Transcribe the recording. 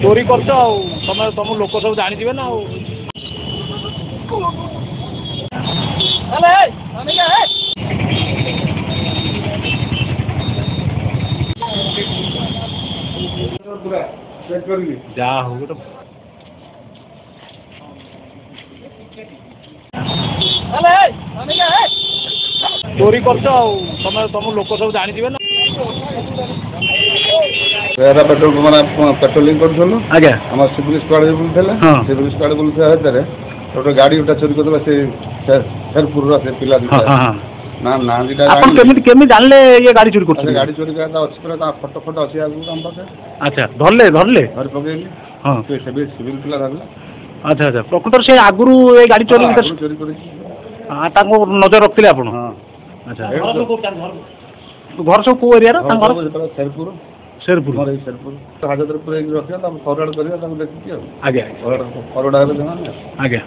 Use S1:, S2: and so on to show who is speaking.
S1: चोरी कर तुम लोक सब जानी ना जा हो तो चोरी कर तुम लोक सब जानी ना
S2: पेट्रोल मैंने पेट्रोलिंग करूँ आज्ञा आम सिविल स्क्वाड बुलूला सिविल स्क्वाड बुलूला गोटे गाड़ी गोटा चोरी कर शेरपुर पिला ना ना
S1: केमी जानले ये गाड़ी चोरी कर
S2: गाड़ी चोरी कर फोटो फोटो अच्छी आगे आम पाखे
S1: अच्छा धरले धरले
S2: धर पकईली हाँ सिविल पिला धरला
S1: अच्छा अच्छा प्रकृत से आगुरी ये गाड़ी चोरी
S2: चोरी कर
S1: नजर रखते आप अच्छा घर सब कौ एरिया
S2: शेरपुर
S1: शेरपुर
S2: शेरपुर हाजत रखा फरवर्ड कर देखिए
S1: आज्ञा
S2: फरवर्ड
S1: आज्ञा